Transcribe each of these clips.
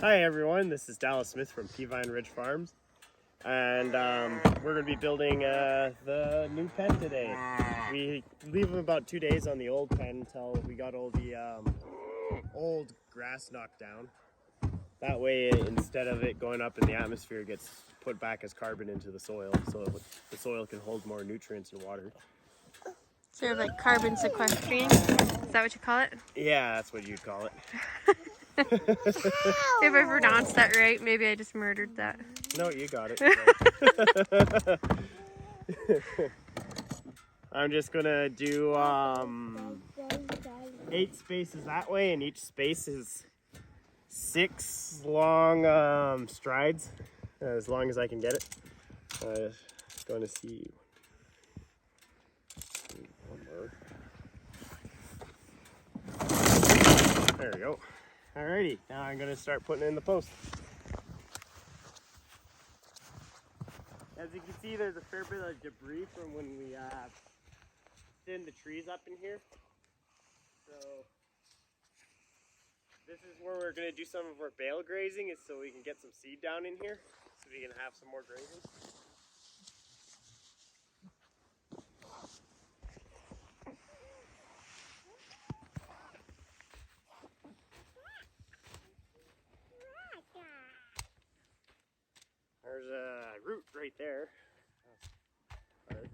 Hi everyone, this is Dallas Smith from Peavine Ridge Farms, and we're going to be building the new pen today. We leave them about 2 days on the old pen until we got all the old grass knocked down. That way, instead of it going up in the atmosphere, it gets put back as carbon into the soil, so the soil can hold more nutrients and water. Sort of like carbon sequestering. Is that what you call it? Yeah, that's what you'd call it. If I pronounced that right, maybe I just murdered that. No, you got it. I'm just gonna do 8 spaces that way, and each space is 6 long strides, as long as I can get it. Gonna see one more. There we go. Alrighty, now I'm gonna start putting it in the post. As you can see, there's a fair bit of debris from when we thinned the trees up in here. So this is where we're gonna do some of our bale grazing, is so we can get some seed down in here, so we can have some more grazing. There's a root right there. Hard.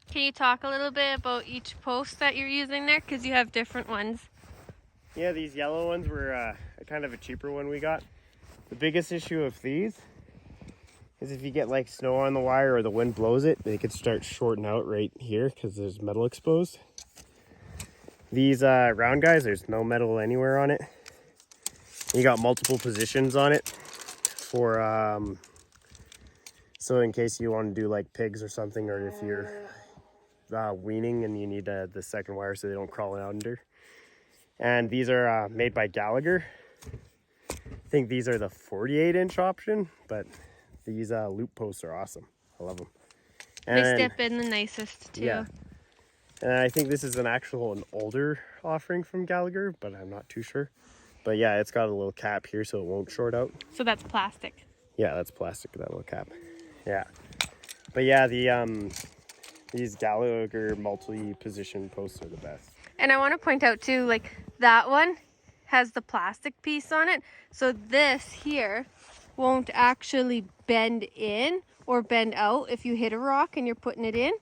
Can you talk a little bit about each post that you're using there? Because you have different ones. Yeah, these yellow ones were kind of a cheaper one we got. The biggest issue of these is if you get like snow on the wire or the wind blows it, they could start shorting out right here because there's metal exposed. These round guys, there's no metal anywhere on it. You got multiple positions on it for so in case you want to do like pigs or something, or if you're weaning and you need the second wire so they don't crawl out under. And these are made by Gallagher. I think these are the 48-inch option, but these loop posts are awesome. I love them. And They step in the nicest too. Yeah. And I think this is an older offering from Gallagher, but I'm not too sure. But yeah, it's got a little cap here so it won't short out. So that's plastic. Yeah, that's plastic, that little cap. Yeah. But yeah, these Gallagher multi-position posts are the best. And I want to point out too, like that one has the plastic piece on it. So this here won't actually bend in or bend out if you hit a rock and you're putting it in.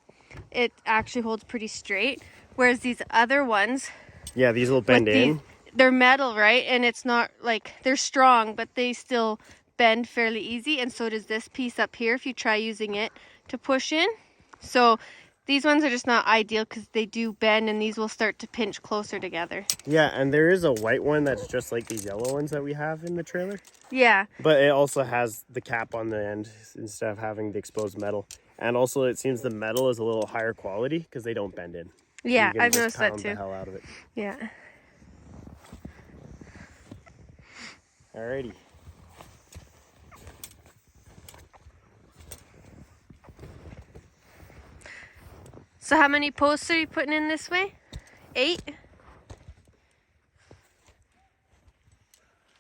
It actually holds pretty straight. Whereas these other ones, yeah, these will bend in. They're metal, right? And it's not like, they're strong, but they still bend fairly easy. And so does this piece up here if you try using it to push in. So these ones are just not ideal because they do bend, and these will start to pinch closer together. Yeah, and there is a white one that's just like these yellow ones that we have in the trailer. Yeah. But it also has the cap on the end instead of having the exposed metal. And also it seems the metal is a little higher quality because they don't bend in. Yeah, so I've noticed that too. The hell out of it. Yeah. Alrighty. So how many posts are you putting in this way? 8?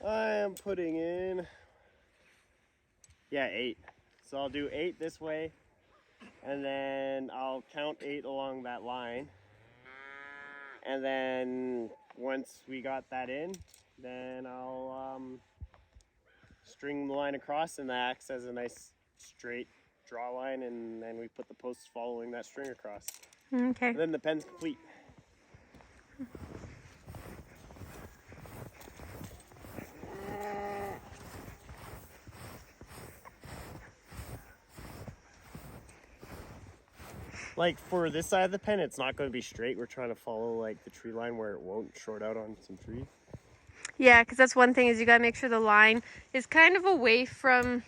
I am putting in, yeah, 8. So I'll do 8 this way, and then I'll count 8 along that line. And then once we got that in, then I'll string the line across, and that acts as a nice straight draw line, and then we put the posts following that string across. Okay. And then the pen's complete. Like for this side of the pen, it's not going to be straight. We're trying to follow like the tree line where it won't short out on some trees. Yeah, because that's one thing, is you got to make sure the line is kind of away from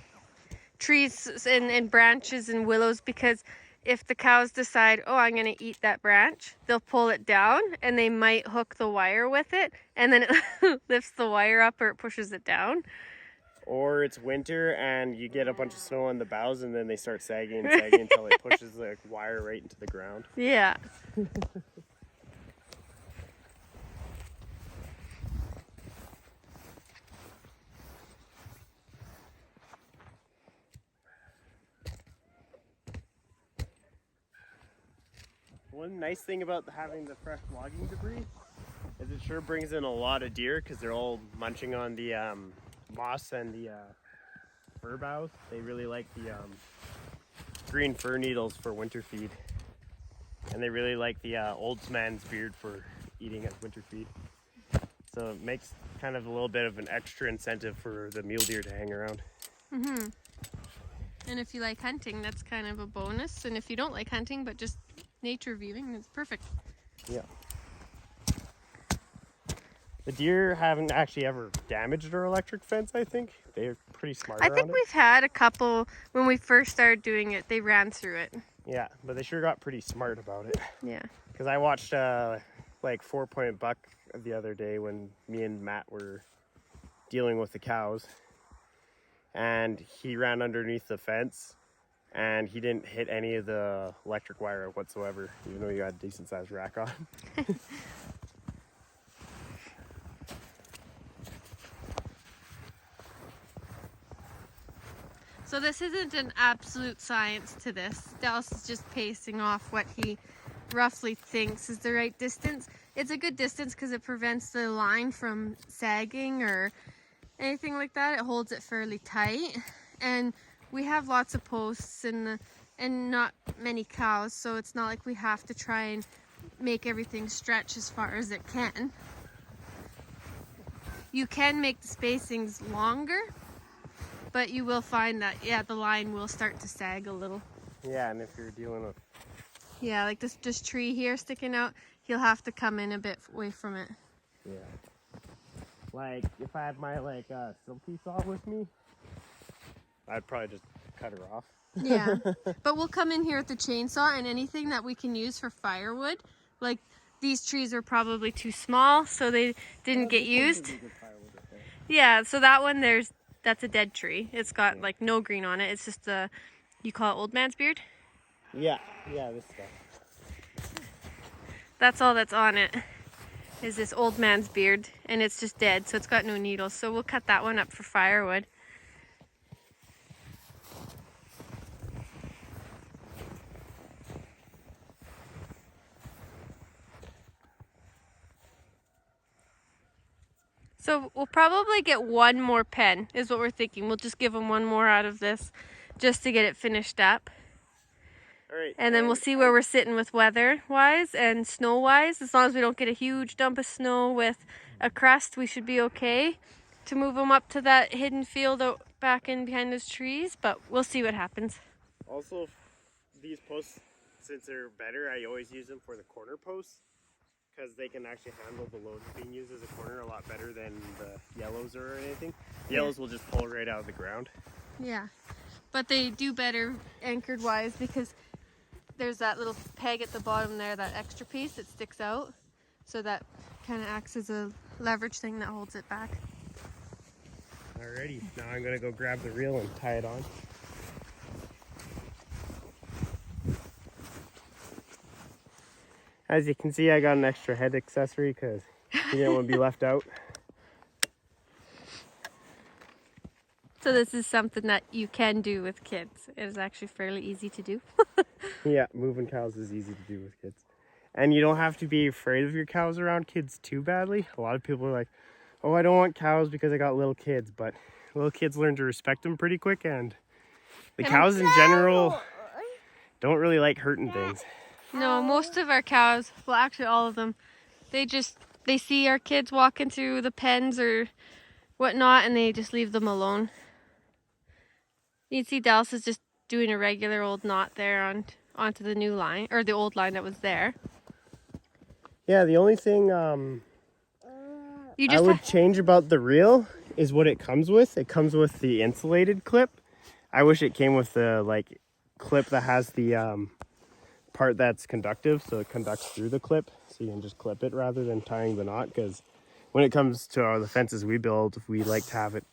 trees and branches and willows, because if the cows decide, oh, I'm going to eat that branch, they'll pull it down and they might hook the wire with it, and then it lifts the wire up or it pushes it down. or it's winter and you get a bunch of snow on the boughs and then they start sagging and sagging until it pushes the wire right into the ground. Yeah. One nice thing about having the fresh logging debris is it sure brings in a lot of deer because they're all munching on the moss and the fir boughs. They really like the green fir needles for winter feed. And they really like the old man's beard for eating as winter feed. So it makes kind of a little bit of an extra incentive for the mule deer to hang around. Mm-hmm. And if you like hunting, that's kind of a bonus. And if you don't like hunting, but just nature viewing, it's perfect. Yeah. The deer haven't actually ever damaged our electric fence, I think. They're pretty smart I think we've had a couple, when we first started doing it, they ran through it. Yeah, but they sure got pretty smart about it. Yeah. Because I watched like 4-point buck the other day when me and Matt were dealing with the cows. And he ran underneath the fence and he didn't hit any of the electric wire whatsoever, even though he had a decent sized rack on. So this isn't an absolute science to this. Dallas is just pacing off what he roughly thinks is the right distance. It's a good distance because it prevents the line from sagging or anything like that. It holds it fairly tight. And we have lots of posts and not many cows, so it's not like we have to try and make everything stretch as far as it can. You can make the spacings longer, but you will find that, yeah, the line will start to sag a little. Yeah, and if you're dealing with... Yeah, like this tree here sticking out, he'll have to come in a bit away from it. Yeah. Like, if I had my, silky saw with me, I'd probably just cut her off. Yeah, but we'll come in here with the chainsaw and anything that we can use for firewood. Like, these trees are probably too small, so they didn't get used. Yeah, so that one, that's a dead tree. It's got no green on it. It's just you call it old man's beard? Yeah, this stuff. That's all that's on it, is this old man's beard, and it's just dead, so it's got no needles. So we'll cut that one up for firewood. So we'll probably get one more pen, is what we're thinking. We'll just give them one more out of this just to get it finished up. All right. And then we'll see where we're sitting with weather-wise and snow-wise. As long as we don't get a huge dump of snow with a crust, we should be okay to move them up to that hidden field out back in behind those trees, but we'll see what happens. Also, these posts, since they're better, I always use them for the corner posts, because they can actually handle the load being used as a corner a lot better than the yellows or anything. The yellows will just pull right out of the ground. Yeah, but they do better anchored wise because there's that little peg at the bottom there, that extra piece that sticks out. So that kind of acts as a leverage thing that holds it back. Alrighty, now I'm gonna go grab the reel and tie it on. As you can see, I got an extra head accessory because you didn't want to be left out. So this is something that you can do with kids. It is actually fairly easy to do. Yeah, moving cows is easy to do with kids. And you don't have to be afraid of your cows around kids too badly. A lot of people are like, oh, I don't want cows because I got little kids. But little kids learn to respect them pretty quick. And the cows in general don't really like hurting things. No, most of our cows, well actually all of them, they see our kids walking through the pens or whatnot and they just leave them alone. You can see Dallas is just doing a regular old knot there onto the new line, or the old line that was there. Yeah, the only thing I would change about the reel is what it comes with. It comes with the insulated clip. I wish it came with the clip that has the part that's conductive, so it conducts through the clip, so you can just clip it rather than tying the knot, because when it comes to the fences we build, we like to have it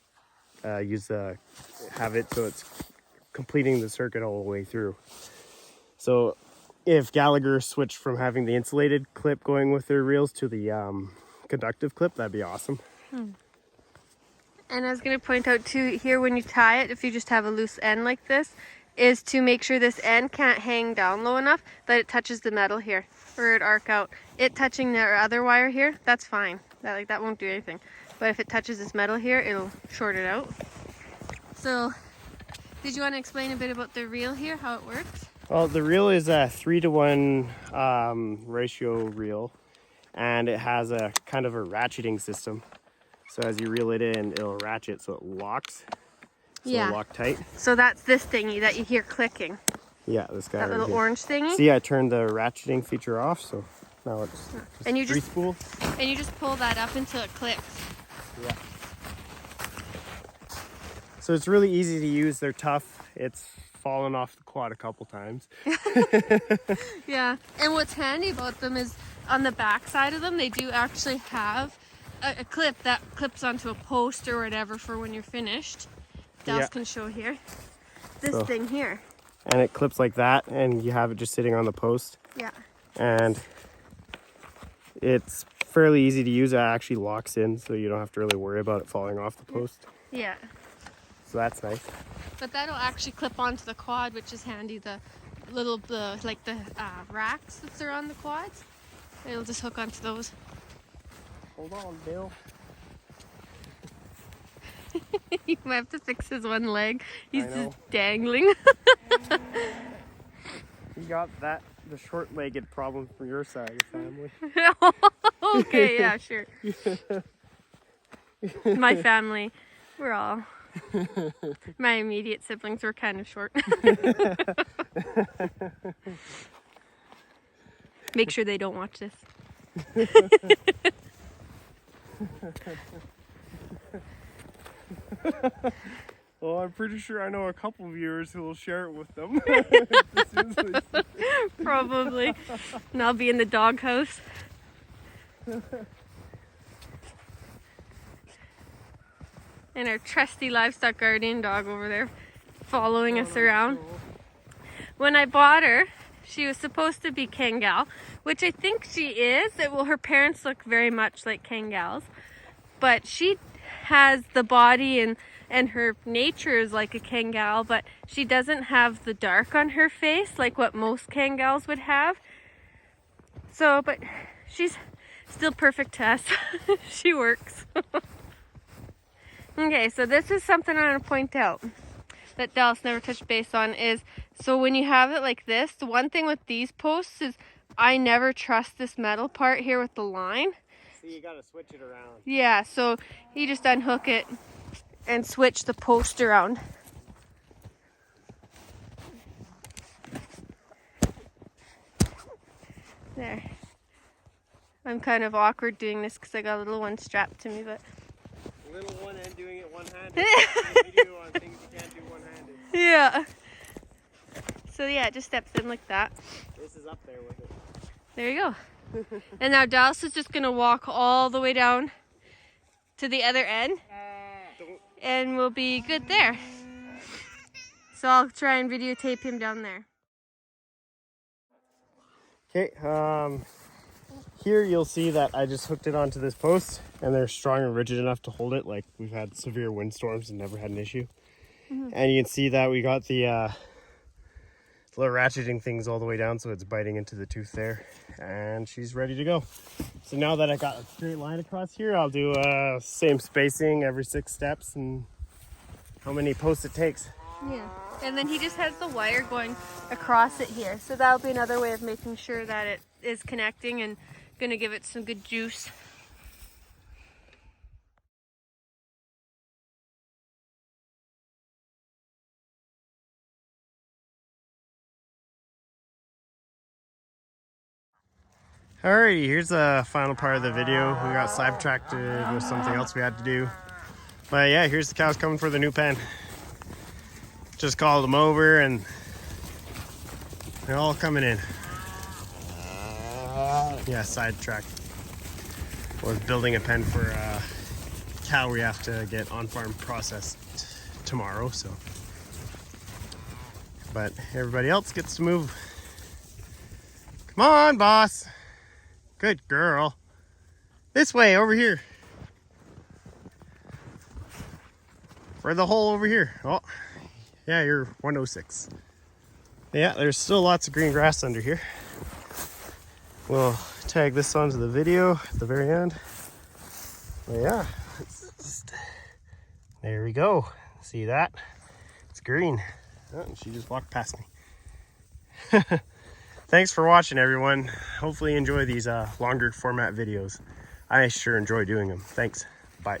have it so it's completing the circuit all the way through. So if Gallagher switched from having the insulated clip going with their reels to the conductive clip, that'd be awesome. And I was going to point out too, here when you tie it, if you just have a loose end like this, is to make sure this end can't hang down low enough that it touches the metal here, or it arc out. It touching the other wire here, that's fine. That won't do anything. But if it touches this metal here, it'll short it out. So, did you want to explain a bit about the reel here, how it works? Well, the reel is a 3-to-1 ratio reel, and it has a kind of a ratcheting system. So as you reel it in, it'll ratchet so it locks. So Yeah. it'll lock tight. So that's this thingy that you hear clicking. Yeah, this guy That right little here. orange thingy. See, I turned the ratcheting feature off, so now it's just And you free just spool. And you just pull that up until it clicks. Yeah. So it's really easy to use. They're tough. It's fallen off the quad a couple times. Yeah. And what's handy about them is on the back side of them, they do actually have a clip that clips onto a post or whatever for when you're finished. Dallas Yeah. can show here. This So- thing here. And it clips like that, and you have it just sitting on the post. Yeah. And it's fairly easy to use. It actually locks in, so you don't have to really worry about it falling off the post. Yeah. So that's nice. But that'll actually clip onto the quad, which is handy. The little, racks that are on the quads, it'll just hook onto those. Hold on, Bill. You might have to fix his one leg. He's I know. just dangling. You got the short-legged problem from your side of the family. Okay, yeah, sure. My family, we're all. My immediate siblings were kind of short. Make sure they don't watch this. Well, I'm pretty sure I know a couple viewers who will share it with them. As soon as they see it. Probably. And I'll be in the doghouse. And our trusty livestock guardian dog over there following us around. When I bought her, she was supposed to be Kangal, which I think she is. Her parents look very much like Kangals, but she has the body and her nature is like a Kangal, but she doesn't have the dark on her face like what most Kangals would have. So, but she's still perfect to us. She works. Okay, so this is something I want to point out that Dallas never touched base on is, so when you have it like this, the one thing with these posts is I never trust this metal part here with the line. See, you gotta switch it around. Yeah, so you just unhook it and switch the post around. There. I'm kind of awkward doing this because I got a little one strapped to me, but Little one and doing it one-handed. Video on things you can't do one-handed. yeah. So yeah, it just steps in like that. This is up there with it. There you go. And now Dallas is just gonna walk all the way down to the other end and we'll be good there. So I'll try and videotape him down there. Okay, here you'll see that I just hooked it onto this post and they're strong and rigid enough to hold it. Like, we've had severe windstorms and never had an issue. And you can see that we got the little ratcheting things all the way down, so it's biting into the tooth there, and she's ready to go. So now that I got a straight line across here, I'll do same spacing every 6 steps and how many posts it takes. Yeah. And then he just has the wire going across it here. So that'll be another way of making sure that it is connecting and gonna give it some good juice. Alrighty, here's the final part of the video. We got sidetracked with something else we had to do. But yeah, here's the cows coming for the new pen. Just called them over and they're all coming in. Yeah, sidetracked. Was building a pen for cow we have to get on farm processed tomorrow, so. But everybody else gets to move. Come on, boss. Good girl. This way, over here. For the hole over here. Oh, yeah, you're 106. Yeah, there's still lots of green grass under here. We'll tag this onto the video at the very end. But yeah, there we go. See that? It's green. Oh, and she just walked past me. Thanks for watching, everyone. Hopefully you enjoy these longer format videos. I sure enjoy doing them. Thanks. Bye.